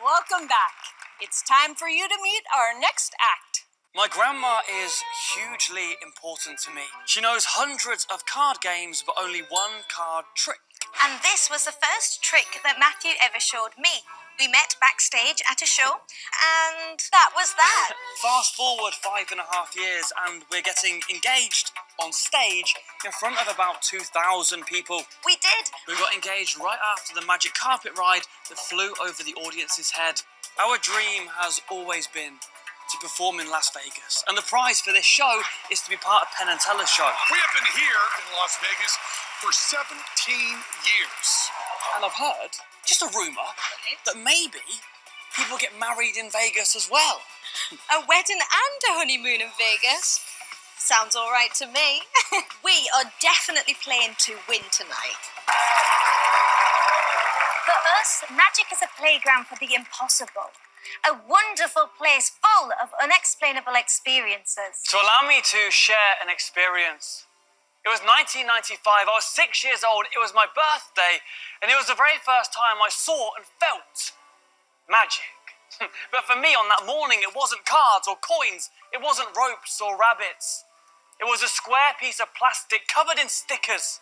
Welcome back. It's time for you to meet our next act. My grandma is hugely important to me. She knows hundreds of card games, but only one card trick. And this was the first trick that Matthew ever showed me. We met backstage at a show, and that was that. Fast forward 5.5 years, and we're getting engaged on stage in front of about 2,000 people. We did. We got engaged right after the magic carpet ride that flew over the audience's head. Our dream has always been to perform in Las Vegas, and the prize for this show is to be part of Penn and Teller's show. We have been here in Las Vegas for 17 years. And I've heard, just a rumour, that maybe people get married in Vegas as well. A wedding and a honeymoon in Vegas. Sounds all right to me. We are definitely playing to win tonight. For us, magic is a playground for the impossible. A wonderful place full of unexplainable experiences. So allow me to share an experience. It was 1995, I was 6 years old, it was my birthday, and it was the very first time I saw and felt magic. But for me on that morning, it wasn't cards or coins, it wasn't ropes or rabbits. It was a square piece of plastic covered in stickers.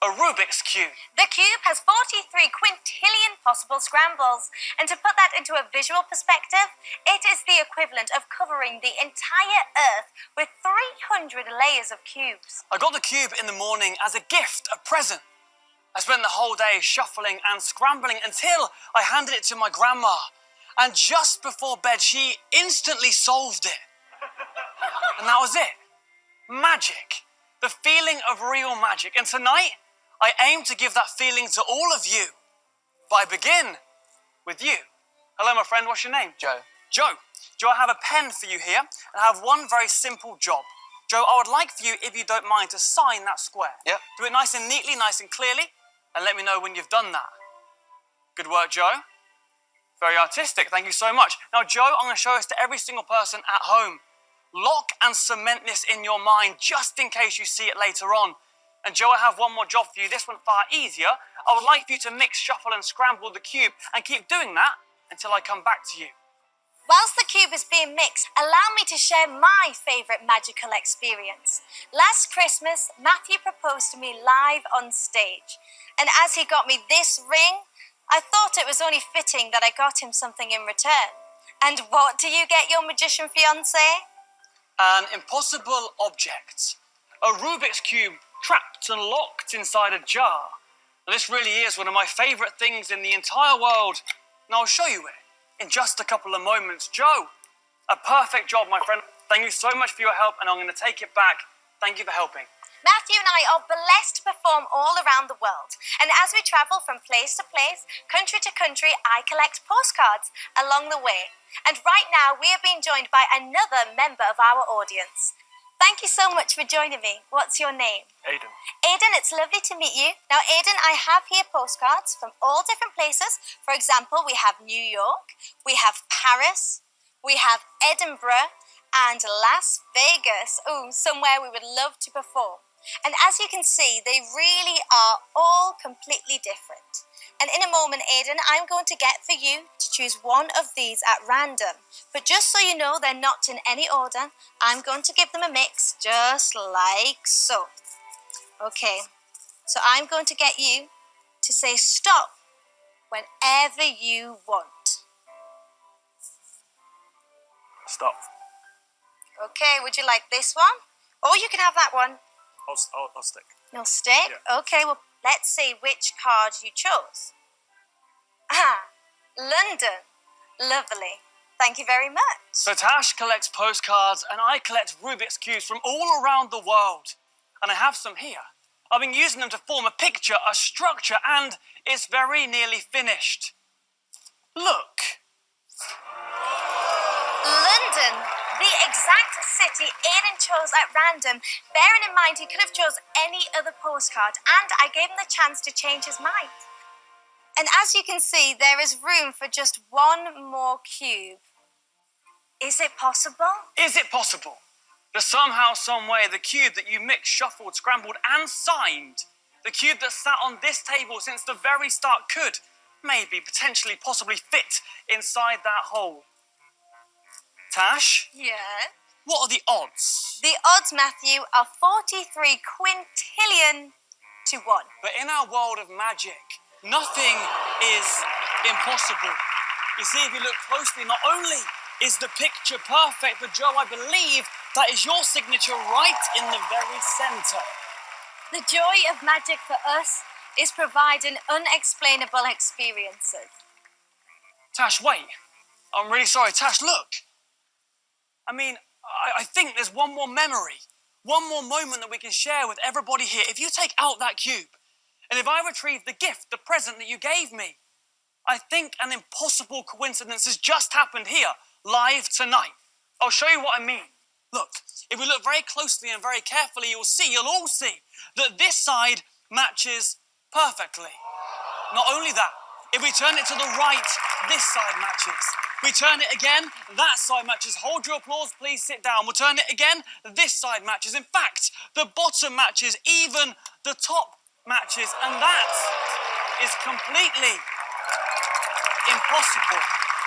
A Rubik's Cube. The cube has 43 quintillion possible scrambles, and to put that into a visual perspective, it is the equivalent of covering the entire Earth with 300 layers of cubes. I got the cube in the morning as a gift, a present. I spent the whole day shuffling and scrambling until I handed it to my grandma. And just before bed, she instantly solved it. And that was it. Magic. The feeling of real magic. And tonight, I aim to give that feeling to all of you. But I begin with you. Hello, my friend. What's your name? Joe. Joe. Joe, I have a pen for you here, and I have one very simple job. Joe, I would like for you, if you don't mind, to sign that square. Yep. Do it nice and neatly, nice and clearly, and let me know when you've done that. Good work, Joe. Very artistic. Thank you so much. Now, Joe, I'm going to show this to every single person at home. Lock and cement this in your mind, just in case you see it later on. And Joe, I have one more job for you. This one far easier. I would like for you to mix, shuffle, and scramble the cube, and keep doing that until I come back to you. Whilst the cube is being mixed, allow me to share my favourite magical experience. Last Christmas, Matthew proposed to me live on stage. And as he got me this ring, I thought it was only fitting that I got him something in return. And what do you get your magician fiancé? An impossible object. A Rubik's Cube trapped and locked inside a jar. Now, this really is one of my favourite things in the entire world, and I'll show you it in just a couple of moments. Joe, a perfect job, my friend. Thank you so much for your help, and I'm going to take it back. Thank you for helping. Matthew and I are blessed to perform all around the world. And as we travel from place to place, country to country, I collect postcards along the way. And right now, we are being joined by another member of our audience. Thank you so much for joining me. What's your name? Aiden. Aiden, it's lovely to meet you. Now, Aiden, I have here postcards from all different places. For example, we have New York, we have Paris, we have Edinburgh, and Las Vegas. Oh, somewhere we would love to perform. And as you can see, they really are all completely different. And in a moment, Aiden, I'm going to get for you to choose one of these at random. But just so you know, they're not in any order. I'm going to give them a mix, just like so. Okay, so I'm going to get you to say stop whenever you want. Stop. Okay, would you like this one? Or you can have that one. I'll stick. You'll stick? Yeah. Okay, well, let's see which card you chose. Ah, London. Lovely. Thank you very much. So Tash collects postcards, and I collect Rubik's Cubes from all around the world. And I have some here. I've been using them to form a picture, a structure, and it's very nearly finished. Look. London, the exact city Aiden chose at random. Bearing in mind he could have chose any other postcard, and I gave him the chance to change his mind. And as you can see, there is room for just one more cube. Is it possible? Is it possible that somehow, some way, the cube that you mixed, shuffled, scrambled, and signed, the cube that sat on this table since the very start could maybe, potentially, possibly fit inside that hole. Tash, Yeah. what are the odds? The odds, Matthew, are 43 quintillion to 1. But in our world of magic, nothing is impossible. You see, if you look closely, not only is the picture perfect, but Joe, I believe that is your signature right in the very centre. The joy of magic for us is providing unexplainable experiences. Tash, wait. I'm really sorry. Tash, look. I mean, I think there's one more memory, one more moment that we can share with everybody here. If you take out that cube, and if I retrieve the gift, the present that you gave me, I think an impossible coincidence has just happened here, live tonight. I'll show you what I mean. Look, if we look very closely and very carefully, you'll all see that this side matches perfectly. Not only that, if we turn it to the right, this side matches. We turn it again, that side matches. Hold your applause, please sit down. We'll turn it again, this side matches. In fact, the bottom matches, even the top matches, and that is completely impossible.